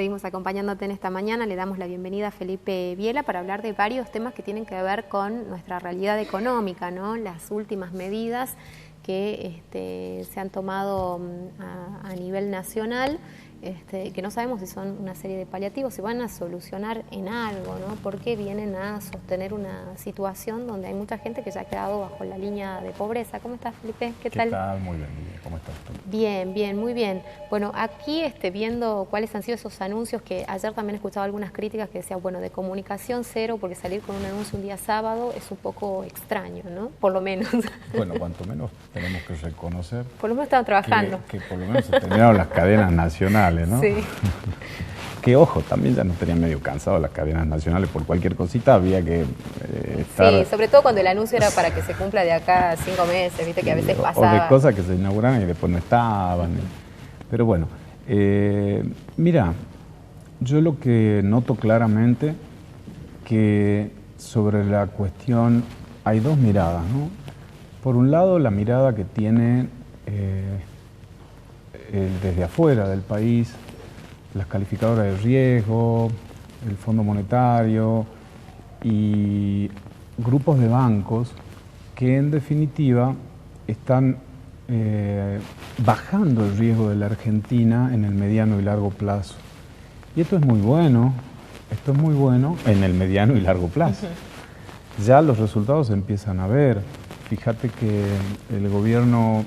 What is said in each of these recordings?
Seguimos acompañándote en esta mañana. Le damos la bienvenida a Felipe Biela para hablar de varios temas que tienen que ver con nuestra realidad económica, ¿no? Las últimas medidas que se han tomado a nivel nacional, que no sabemos si son una serie de paliativos, si van a solucionar en algo, ¿no? Porque vienen a sostener una situación donde hay mucha gente que ya ha quedado bajo la línea de pobreza. ¿Cómo estás, Felipe? ¿Qué tal? ¿Qué tal? Muy bien, Lidia. ¿Cómo estás tú? Bien, bien, muy bien. Bueno, aquí viendo cuáles han sido esos anuncios, que ayer también he escuchado algunas críticas que decían, bueno, de comunicación cero, porque salir con un anuncio un día sábado es un poco extraño, ¿no? Por lo menos. Bueno, cuanto menos tenemos que reconocer por lo menos estaban trabajando. que por lo menos se terminaron las cadenas nacionales, ¿no? Sí. Que ojo, también ya nos tenían medio cansados las cadenas nacionales, por cualquier cosita había que estar... Sí, sobre todo cuando el anuncio era para que se cumpla de acá a 5 meses, viste que a veces pasaba. O de cosas que se inauguraban y después no estaban. Pero bueno, mira, yo lo que noto claramente que sobre la cuestión hay dos miradas, ¿no? Por un lado, la mirada que tiene desde afuera del país, las calificadoras de riesgo, el Fondo Monetario y grupos de bancos que en definitiva están bajando el riesgo de la Argentina en el mediano y largo plazo. Y esto es muy bueno en el mediano y largo plazo. Ya los resultados se empiezan a ver. Fíjate que el gobierno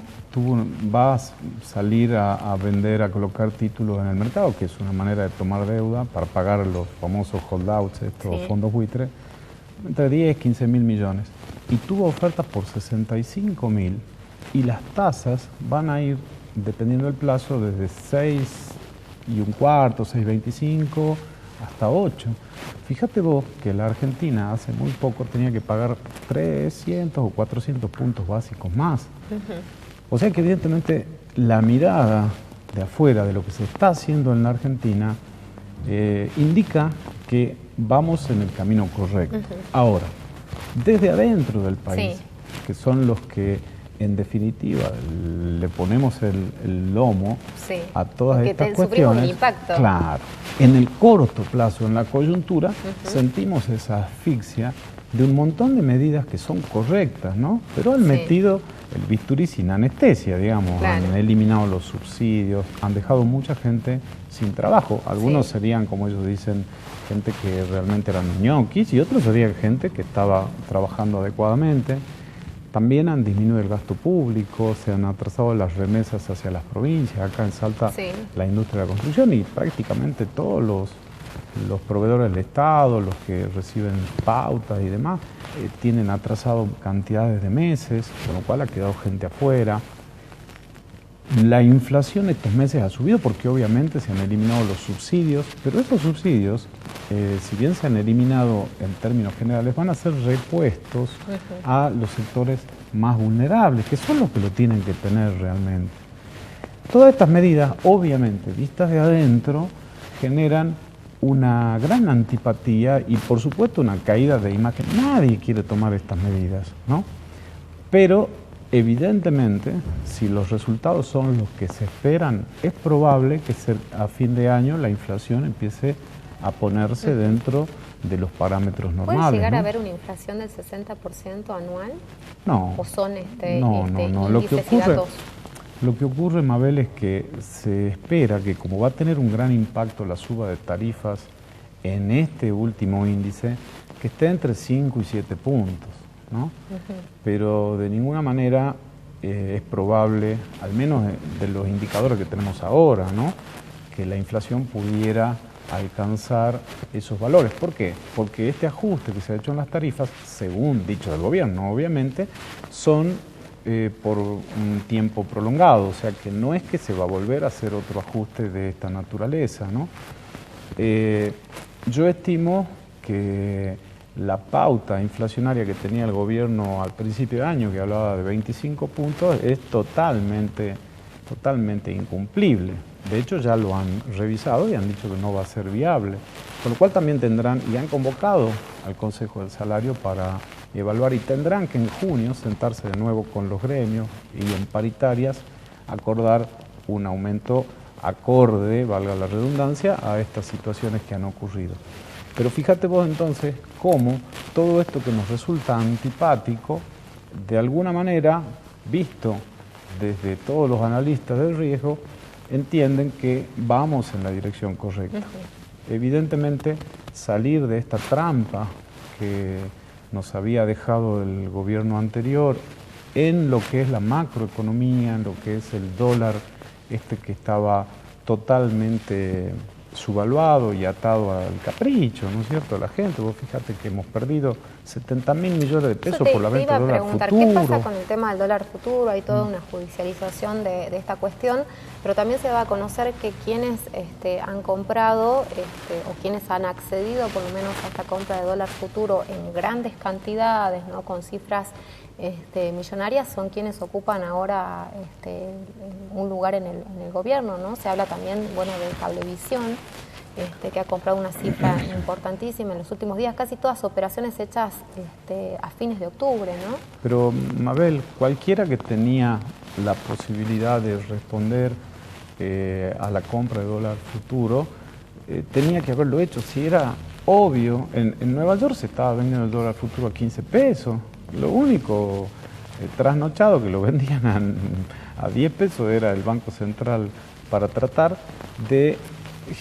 va a salir a vender, a colocar títulos en el mercado, que es una manera de tomar deuda para pagar los famosos holdouts, estos fondos buitres, entre 10 y 15 mil millones. Y tuvo ofertas por 65 mil y las tasas van a ir, dependiendo del plazo, desde 6,25, 6,25 hasta 8. Fíjate vos que la Argentina hace muy poco tenía que pagar 300 o 400 puntos básicos más. O sea que evidentemente la mirada de afuera de lo que se está haciendo en la Argentina indica que vamos en el camino correcto. Ahora, desde adentro del país, que son los que en definitiva le ponemos el lomo a todas estas cuestiones, impacto. Claro, en el corto plazo, en la coyuntura, sentimos esa asfixia de un montón de medidas que son correctas, ¿no? Pero han metido el bisturí sin anestesia, digamos, han eliminado los subsidios, han dejado mucha gente sin trabajo. Algunos serían, como ellos dicen, gente que realmente eran ñoquis y otros serían gente que estaba trabajando adecuadamente. También han disminuido el gasto público, se han atrasado las remesas hacia las provincias. Acá en Salta, la industria de la construcción y prácticamente todos los proveedores del Estado, los que reciben pautas y demás, tienen atrasado cantidades de meses, con lo cual ha quedado gente afuera. La inflación estos meses ha subido porque obviamente se han eliminado los subsidios, pero estos subsidios, si bien se han eliminado en términos generales, van a ser repuestos a los sectores más vulnerables, que son los que lo tienen que tener realmente. Todas estas medidas, obviamente, vistas de adentro, generan una gran antipatía y, por supuesto, una caída de imagen. Nadie quiere tomar estas medidas, ¿no? Pero, evidentemente, si los resultados son los que se esperan, es probable que a fin de año la inflación empiece a ponerse dentro de los parámetros normales. ¿Puede llegar a haber una inflación del 60% anual? No. ¿O son no. índices y datos? Lo que ocurre, Mabel, es que se espera que como va a tener un gran impacto la suba de tarifas en este último índice, que esté entre 5 y 7 puntos, ¿no? Pero de ninguna manera es probable, al menos de los indicadores que tenemos ahora, ¿no?, que la inflación pudiera alcanzar esos valores. ¿Por qué? Porque este ajuste que se ha hecho en las tarifas, según dicho del gobierno, obviamente, son por un tiempo prolongado, o sea que no es que se va a volver a hacer otro ajuste de esta naturaleza, ¿no? Yo estimo que la pauta inflacionaria que tenía el gobierno al principio de año, que hablaba de 25 puntos, es totalmente incumplible. De hecho, ya lo han revisado y han dicho que no va a ser viable. Con lo cual también tendrán, y han convocado al Consejo del Salario para evaluar, y tendrán que en junio sentarse de nuevo con los gremios y en paritarias acordar un aumento acorde, valga la redundancia, a estas situaciones que han ocurrido. Pero fíjate vos entonces cómo todo esto que nos resulta antipático, de alguna manera, visto desde todos los analistas del riesgo, entienden que vamos en la dirección correcta. Evidentemente, salir de esta trampa que nos había dejado el gobierno anterior en lo que es la macroeconomía, en lo que es el dólar, que estaba totalmente subvaluado y atado al capricho, ¿no es cierto?, de la gente. Vos fíjate que hemos perdido 70.000 millones de pesos por la venta del dólar futuro. ¿Qué pasa con el tema del dólar futuro? Hay toda una judicialización de esta cuestión, pero también se va a conocer que quienes han comprado o quienes han accedido por lo menos a esta compra de dólar futuro en grandes cantidades, ¿no?, con cifras millonarias, son quienes ocupan ahora un lugar en el gobierno, ¿no? Se habla también, bueno, de Cablevisión, que ha comprado una cifra importantísima en los últimos días, casi todas operaciones hechas a fines de octubre, ¿no? Pero, Mabel, cualquiera que tenía la posibilidad de responder a la compra de dólar futuro, tenía que haberlo hecho. Si era obvio, en Nueva York se estaba vendiendo el dólar futuro a 15 pesos. Lo único trasnochado que lo vendían a 10 pesos era el Banco Central para tratar de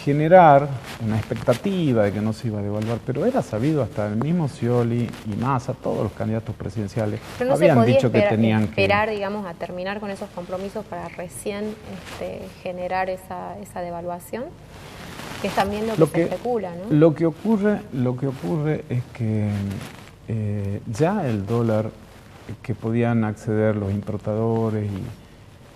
generar una expectativa de que no se iba a devaluar, pero era sabido, hasta el mismo Scioli y Massa, todos los candidatos presidenciales no habían dicho que tenían esperar, digamos, a terminar con esos compromisos para recién generar esa devaluación, que es también lo que se especula, ¿no? Lo que ocurre es que ya el dólar que podían acceder los importadores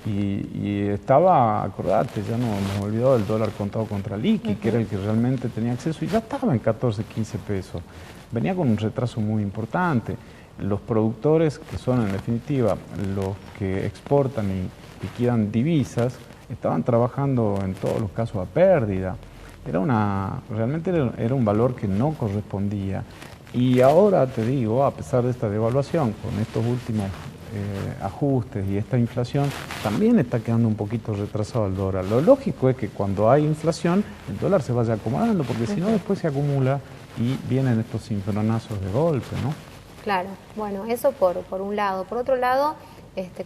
y estaba, acordate, ya no hemos olvidado del dólar contado contra liqui, que era el que realmente tenía acceso, y ya estaba en 14, 15 pesos. Venía con un retraso muy importante. Los productores, que son en definitiva los que exportan y liquidan divisas, estaban trabajando en todos los casos a pérdida. Realmente era un valor que no correspondía. Y ahora te digo, a pesar de esta devaluación, con estos últimos ajustes y esta inflación, también está quedando un poquito retrasado el dólar. Lo lógico es que cuando hay inflación, el dólar se vaya acomodando, porque si no después se acumula y vienen estos cimbronazos de golpe, ¿no? Claro, bueno, eso por un lado. Por otro lado,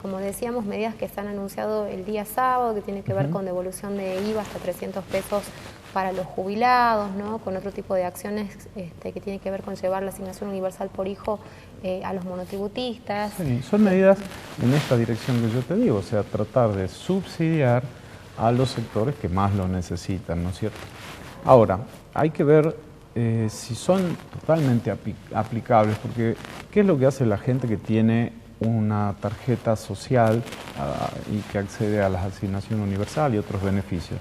como decíamos, medidas que se han anunciado el día sábado, que tiene que ver con devolución de IVA hasta 300 pesos para los jubilados, ¿no?, con otro tipo de acciones que tiene que ver con llevar la asignación universal por hijo a los monotributistas. Sí, son medidas en esta dirección que yo te digo, o sea, tratar de subsidiar a los sectores que más lo necesitan, ¿no es cierto? Ahora, hay que ver si son totalmente aplicables, porque ¿qué es lo que hace la gente que tiene una tarjeta social y que accede a la asignación universal y otros beneficios?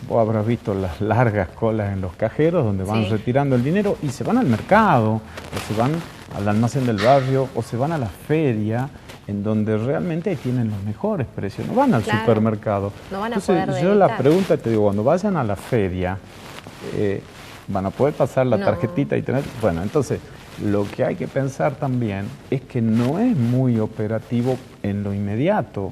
Vos habrás visto las largas colas en los cajeros donde van retirando el dinero y se van al mercado, o se van al almacén del barrio, o se van a la feria, en donde realmente tienen los mejores precios. No van al supermercado. No van a Entonces, poder yo la pregunta te digo, cuando vayan a la feria, van a poder pasar la tarjetita y tener... Bueno, entonces, lo que hay que pensar también es que no es muy operativo en lo inmediato,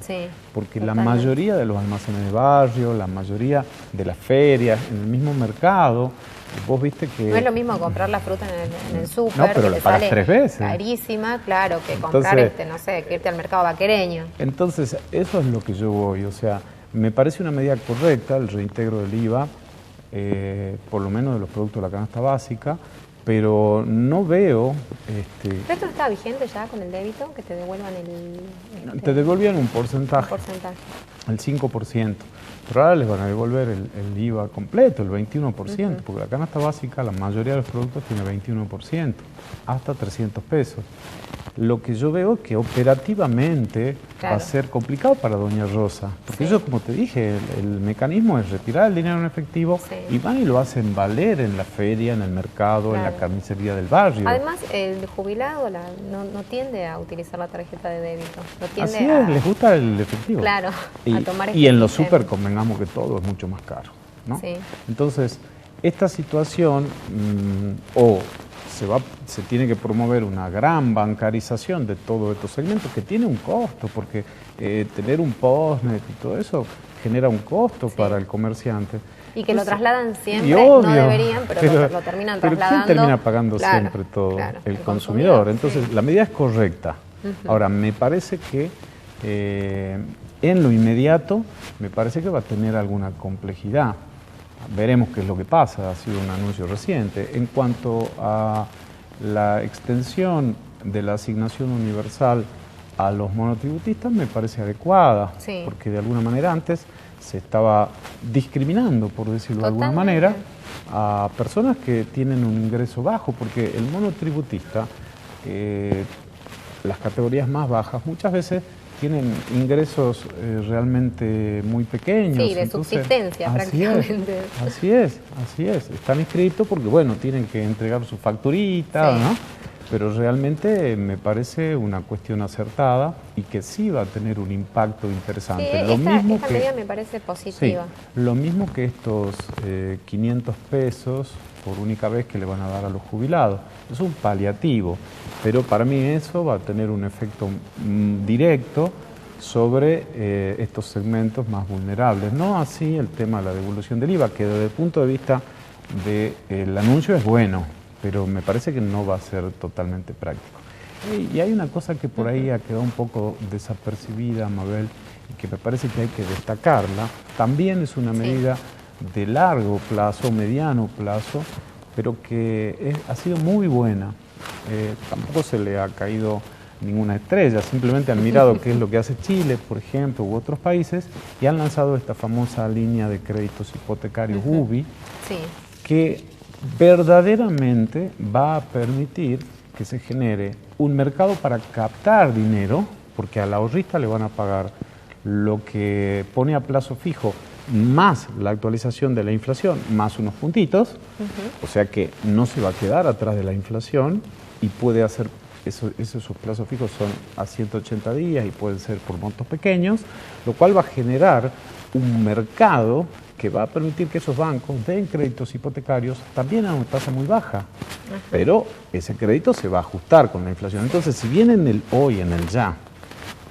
porque la mayoría de los almacenes de barrio, la mayoría de las ferias, en el mismo mercado, vos viste que... No es lo mismo comprar la fruta en el súper, no, pero que lo te pagas sale 3 veces. Carísima, claro, que comprar, no sé, que irte al mercado vaquereño. Entonces, eso es lo que yo voy, o sea, me parece una medida correcta el reintegro del IVA, por lo menos de los productos de la canasta básica, pero no veo... ¿Pero esto no está vigente ya con el débito? Que te devuelvan Te devolvían un porcentaje, el 5%, pero ahora les van a devolver el IVA completo, el 21%, porque la canasta básica, la mayoría de los productos tiene 21%, hasta 300 pesos. Lo que yo veo es que operativamente va a ser complicado para doña Rosa, porque yo, como te dije, el mecanismo es retirar el dinero en efectivo y van y lo hacen valer en la feria, en el mercado, en la carnicería del barrio. Además, el jubilado no tiende a utilizar la tarjeta de débito. No tiende Así es, les gusta el efectivo. Claro, a tomar y en los súper convengamos que todo es mucho más caro, ¿no? Sí. Entonces, esta situación, o se tiene que promover una gran bancarización de todos estos segmentos que tiene un costo, porque tener un postnet y todo eso genera un costo para el comerciante. Y que lo trasladan siempre, obvio, no deberían, pero lo terminan trasladando. ¿Quién termina pagando siempre todo? El consumidor. Entonces, la medida es correcta. Ahora, me parece que en lo inmediato, me parece que va a tener alguna complejidad. Veremos qué es lo que pasa, ha sido un anuncio reciente. En cuanto a la extensión de la asignación universal a los monotributistas, me parece adecuada, porque de alguna manera antes se estaba discriminando, por decirlo de alguna manera, a personas que tienen un ingreso bajo, porque el monotributista, las categorías más bajas, muchas veces tienen ingresos realmente muy pequeños. Sí, de subsistencia prácticamente. Así es. Están inscritos porque, bueno, tienen que entregar su facturita, ¿no? Pero realmente me parece una cuestión acertada y que sí va a tener un impacto interesante. Sí, esta medida me parece positiva. Sí, lo mismo que estos 500 pesos por única vez que le van a dar a los jubilados. Es un paliativo, pero para mí eso va a tener un efecto directo sobre estos segmentos más vulnerables. No así el tema de la devolución del IVA, que desde el punto de vista del anuncio es bueno, pero me parece que no va a ser totalmente práctico. Y hay una cosa que por ahí ha quedado un poco desapercibida, Mabel, y que me parece que hay que destacarla. También es una medida de largo plazo, mediano plazo, pero que ha sido muy buena. Tampoco se le ha caído ninguna estrella, simplemente han mirado qué es lo que hace Chile, por ejemplo, u otros países, y han lanzado esta famosa línea de créditos hipotecarios UBI, que verdaderamente va a permitir que se genere un mercado para captar dinero, porque al ahorrista le van a pagar lo que pone a plazo fijo más la actualización de la inflación, más unos puntitos, o sea que no se va a quedar atrás de la inflación y puede hacer, esos plazos fijos son a 180 días y pueden ser por montos pequeños, lo cual va a generar un mercado que va a permitir que esos bancos den créditos hipotecarios también a una tasa muy baja, pero ese crédito se va a ajustar con la inflación. Entonces, si bien en el hoy, en el ya,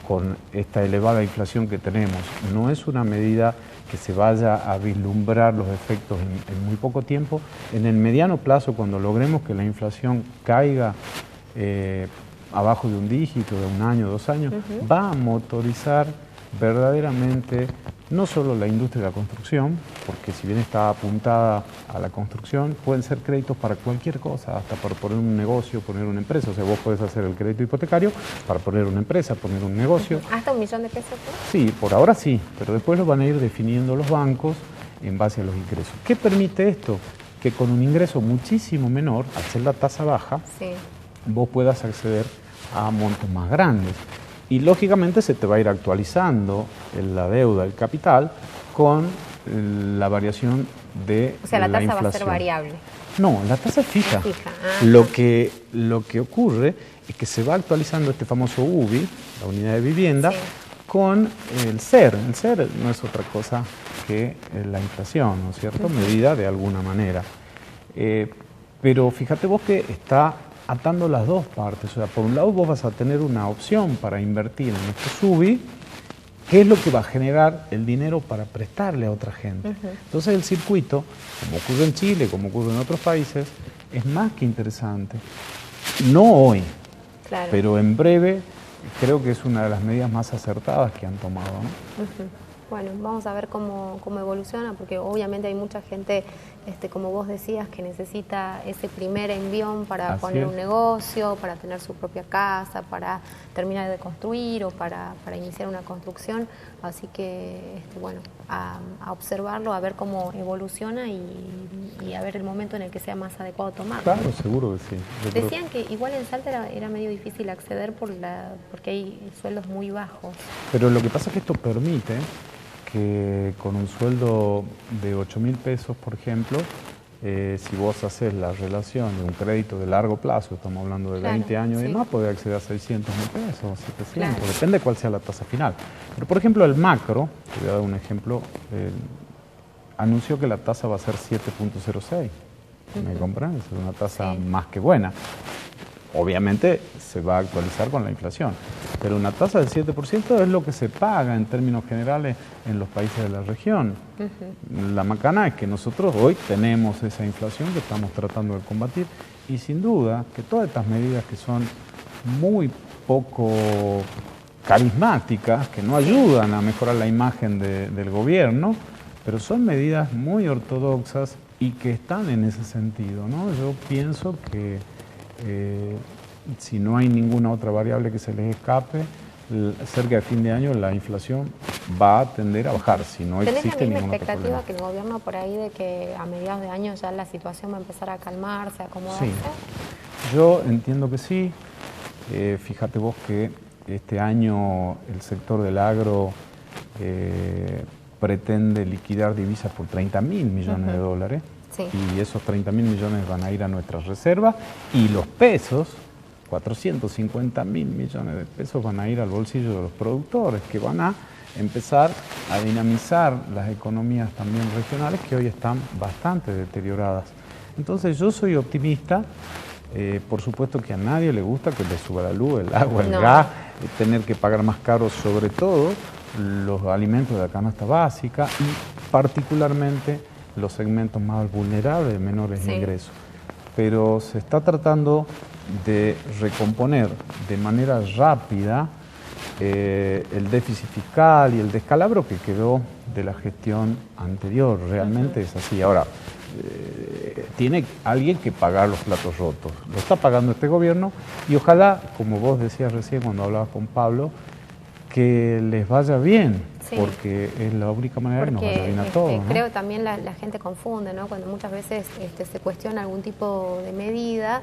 con esta elevada inflación que tenemos, no es una medida que se vaya a vislumbrar los efectos en muy poco tiempo, en el mediano plazo, cuando logremos que la inflación caiga abajo de un dígito, de un año, 2 años, va a motorizar verdaderamente no solo la industria de la construcción, porque si bien está apuntada a la construcción, pueden ser créditos para cualquier cosa, hasta para poner un negocio, poner una empresa. O sea, vos podés hacer el crédito hipotecario para poner una empresa, poner un negocio. ¿Hasta $1 millón de pesos? Sí, por ahora sí, pero después lo van a ir definiendo los bancos en base a los ingresos. ¿Qué permite esto? Que con un ingreso muchísimo menor, al ser la tasa baja, vos puedas acceder a montos más grandes. Y lógicamente se te va a ir actualizando la deuda, el capital, con la variación de la inflación. O sea, la tasa va a ser variable. No, la tasa es fija. Lo que ocurre es que se va actualizando este famoso UBI, la unidad de vivienda, con el SER. El SER no es otra cosa que la inflación, ¿no es cierto? Medida de alguna manera. Pero fíjate vos que está atando las dos partes. O sea, por un lado vos vas a tener una opción para invertir en estos UBI, que es lo que va a generar el dinero para prestarle a otra gente. Entonces el circuito, como ocurre en Chile, como ocurre en otros países, es más que interesante. No hoy, pero en breve creo que es una de las medidas más acertadas que han tomado, ¿no? Bueno, vamos a ver cómo evoluciona, porque obviamente hay mucha gente, como vos decías, que necesita ese primer envión para poner un negocio, para tener su propia casa, para terminar de construir o para iniciar una construcción. Así que, bueno, a observarlo, a ver cómo evoluciona y a ver el momento en el que sea más adecuado tomarlo. Claro, seguro que sí. Decían que igual en Salta era medio difícil acceder porque hay sueldos muy bajos. Pero lo que pasa es que esto permite que con un sueldo de 8.000 pesos, por ejemplo, si vos haces la relación de un crédito de largo plazo, estamos hablando de 20 años y demás, podés acceder a 600.000 pesos, 700, depende de cuál sea la tasa final. Pero, por ejemplo, el Macro, te voy a dar un ejemplo, anunció que la tasa va a ser 7.06. ¿me comprendes? Es una tasa más que buena. Obviamente se va a actualizar con la inflación, pero una tasa del 7% es lo que se paga en términos generales en los países de la región. La macana es que nosotros hoy tenemos esa inflación que estamos tratando de combatir y sin duda que todas estas medidas que son muy poco carismáticas, que no ayudan a mejorar la imagen del gobierno, pero son medidas muy ortodoxas y que están en ese sentido, ¿no? Yo pienso que si no hay ninguna otra variable que se les escape, cerca de fin de año la inflación va a tender a bajar, si no existe ninguna otra expectativa que el gobierno por ahí de que a mediados de año ya la situación va a empezar a calmarse, a acomodarse? Sí, yo entiendo que sí. Fíjate vos que este año el sector del agro pretende liquidar divisas por 30.000 millones de dólares. Sí. Y esos 30.000 millones van a ir a nuestras reservas y los pesos, 450.000 millones de pesos, van a ir al bolsillo de los productores, que van a empezar a dinamizar las economías también regionales que hoy están bastante deterioradas. Entonces yo soy optimista. Por supuesto que a nadie le gusta que le suba la luz, el agua, el gas, tener que pagar más caro, sobre todo los alimentos de la canasta básica y particularmente los segmentos más vulnerables de menores ingresos. Pero se está tratando de recomponer de manera rápida el déficit fiscal y el descalabro que quedó de la gestión anterior. Realmente es así. Ahora, tiene alguien que pagar los platos rotos. Lo está pagando este gobierno y ojalá, como vos decías recién cuando hablabas con Pablo, que les vaya bien, porque es la única manera que nos vaya bien a todos, ¿no? Creo que también la gente confunde, ¿no? Cuando muchas veces se cuestiona algún tipo de medida,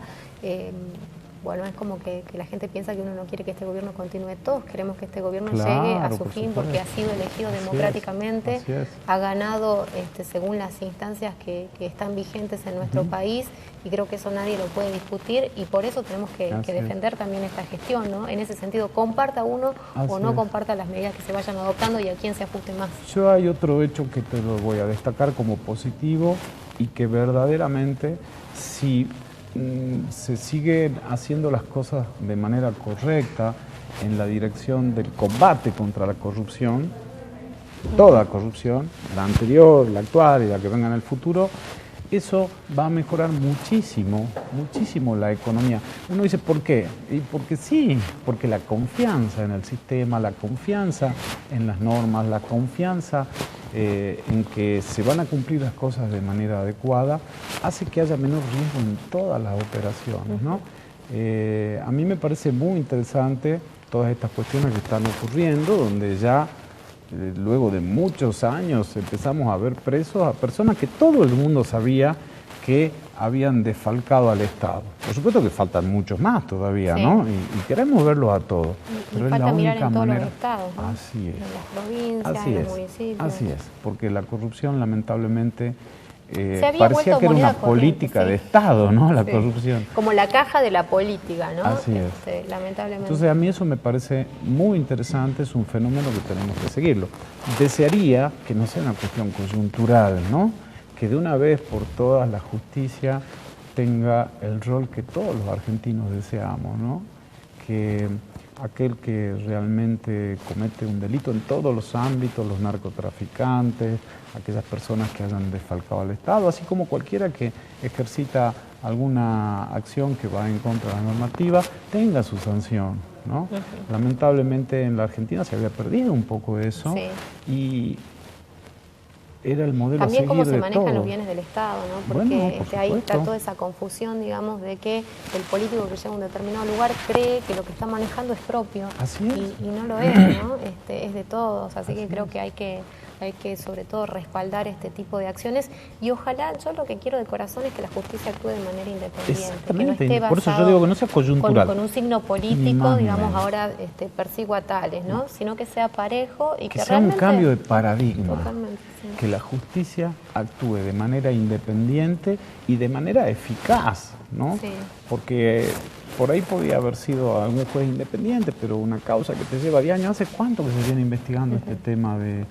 bueno, es como que la gente piensa que uno no quiere que este gobierno continúe. Todos queremos que este gobierno llegue a su fin porque ha sido elegido democráticamente, ha ganado según las instancias que están vigentes en nuestro país y creo que eso nadie lo puede discutir y por eso tenemos que defender también esta gestión, ¿no? En ese sentido, comparta uno o no comparta las medidas que se vayan adoptando y a quién se ajuste más. Yo hay otro hecho que te lo voy a destacar como positivo y que verdaderamente si se siguen haciendo las cosas de manera correcta en la dirección del combate contra la corrupción, toda corrupción, la anterior, la actual y la que venga en el futuro, eso va a mejorar muchísimo, muchísimo la economía. Uno dice, ¿por qué? Y porque sí, porque la confianza en el sistema, la confianza en las normas, la confianza en que se van a cumplir las cosas de manera adecuada, hace que haya menor riesgo en todas las operaciones, ¿no? A mí me parece muy interesante todas estas cuestiones que están ocurriendo, donde ya luego de muchos años empezamos a ver presos a personas que todo el mundo sabía que habían desfalcado al Estado. Por supuesto que faltan muchos más todavía, ¿no? Y queremos verlos a todos. Pero falta mirar en todos los estados, ¿no? Así es. En las provincias, en los municipios. Así es, porque la corrupción lamentablemente parecía que era una política de Estado, ¿no? La corrupción. Como la caja de la política, ¿no? Así es. Lamentablemente. Entonces a mí eso me parece muy interesante, es un fenómeno que tenemos que seguirlo. Desearía que no sea una cuestión coyuntural, ¿no? Que de una vez por todas la justicia tenga el rol que todos los argentinos deseamos, ¿no? Que aquel que realmente comete un delito en todos los ámbitos, los narcotraficantes, aquellas personas que hayan desfalcado al Estado, así como cualquiera que ejercita alguna acción que va en contra de la normativa, tenga su sanción, ¿no? Lamentablemente en la Argentina se había perdido un poco eso y era el modelo también a seguir cómo se de manejan todo. los bienes del Estado, ¿no? Porque ahí está toda esa confusión, digamos, de que el político que llega a un determinado lugar cree que lo que está manejando es propio. Así es. Y no lo es, ¿no? Es de todos, así que creo que hay que sobre todo respaldar este tipo de acciones y ojalá, yo lo que quiero de corazón es que la justicia actúe de manera independiente. Exactamente, que no esté por eso yo digo que no sea coyuntural. Con un signo político, digamos, ahora persigo a tales, ¿no? Sino que sea parejo y que sea realmente... un cambio de paradigma. Totalmente, sí. Que la justicia actúe de manera independiente y de manera eficaz, ¿no? Sí. Porque por ahí podía haber sido algún juez independiente, pero una causa que te lleva 10 años. ¿Hace cuánto que se viene investigando este tema de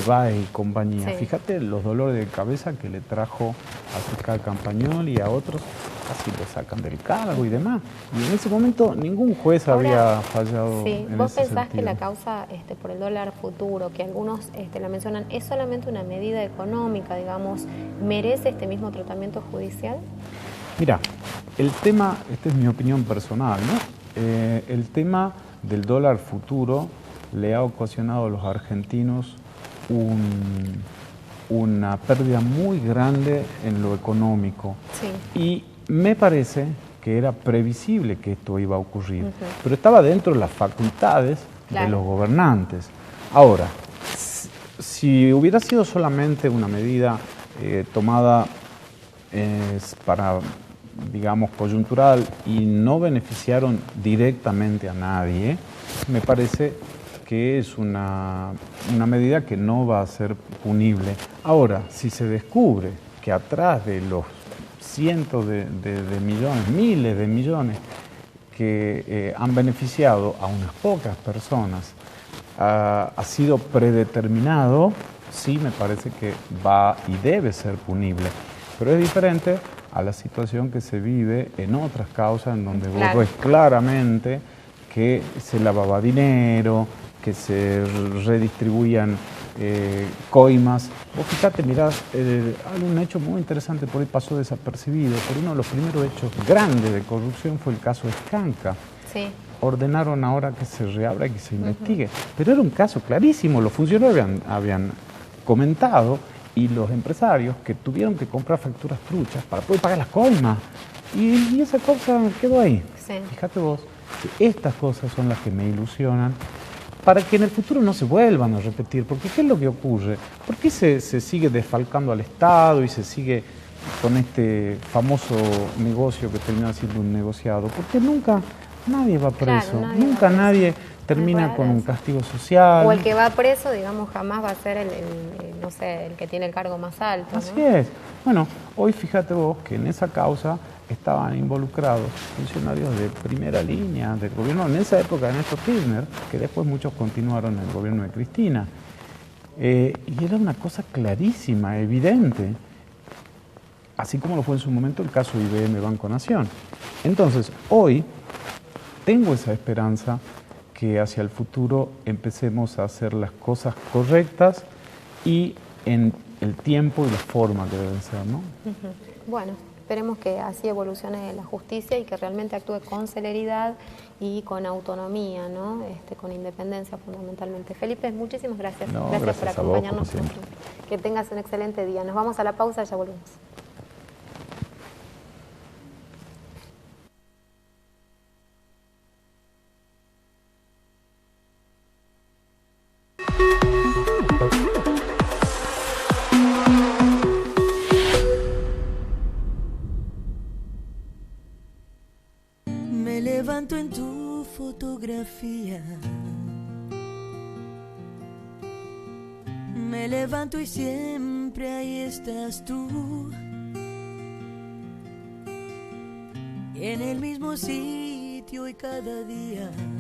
Baez y compañía? Sí. Fíjate los dolores de cabeza que le trajo al fiscal Campagnol y a otros casi lo sacan del cargo y demás. Y en ese momento ningún juez había fallado sí, en ¿vos ese pensás sentido. que la causa por el dólar futuro, que algunos la mencionan, es solamente una medida económica, digamos, merece este mismo tratamiento judicial? Mira, el tema, esta es mi opinión personal, ¿no? El tema del dólar futuro le ha ocasionado a los argentinos una pérdida muy grande en lo económico. Sí. Y me parece que era previsible que esto iba a ocurrir, pero estaba dentro de las facultades de los gobernantes. Ahora, si hubiera sido solamente una medida tomada para, digamos, coyuntural y no beneficiaron directamente a nadie, me parece que es una medida que no va a ser punible. Ahora, si se descubre que atrás de los cientos de millones, miles de millones que han beneficiado a unas pocas personas, ha sido predeterminado, sí me parece que va y debe ser punible. Pero es diferente a la situación que se vive en otras causas en donde vos ves claramente que se lavaba dinero, que se redistribuían coimas. Vos fíjate, mirá, hay un hecho muy interesante, por ahí pasó desapercibido, pero uno de los primeros hechos grandes de corrupción fue el caso Escanca. Sí. Ordenaron ahora que se reabra y que se investigue, pero era un caso clarísimo, los funcionarios habían comentado y los empresarios que tuvieron que comprar facturas truchas para poder pagar las coimas. Y esa cosa quedó ahí. Sí. Fíjate vos, que estas cosas son las que me ilusionan para que en el futuro no se vuelvan a repetir. Porque ¿qué es lo que ocurre? ¿Por qué se sigue desfalcando al Estado y se sigue con este famoso negocio que termina siendo un negociado? Porque nunca nadie va preso, Claro, nunca nadie termina con un castigo social. O el que va preso, digamos, jamás va a ser no sé, el que tiene el cargo más alto, ¿no? Así es. Bueno, hoy fíjate vos que en esa causa estaban involucrados funcionarios de primera línea del gobierno, en esa época de Néstor Kirchner, que después muchos continuaron en el gobierno de Cristina. Y era una cosa clarísima, evidente, así como lo fue en su momento el caso IBM Banco Nación. Entonces, hoy tengo esa esperanza que hacia el futuro empecemos a hacer las cosas correctas y en el tiempo y la forma que deben ser, ¿no? Bueno, esperemos que así evolucione la justicia y que realmente actúe con celeridad y con autonomía, ¿no? Con independencia fundamentalmente. Felipe, muchísimas gracias. No, gracias por gracias a vos, acompañarnos. como siempre. Que tengas un excelente día. Nos vamos a la pausa, ya volvemos. Me levanto en tu fotografía. Me levanto y siempre ahí estás tú. En el mismo sitio y cada día.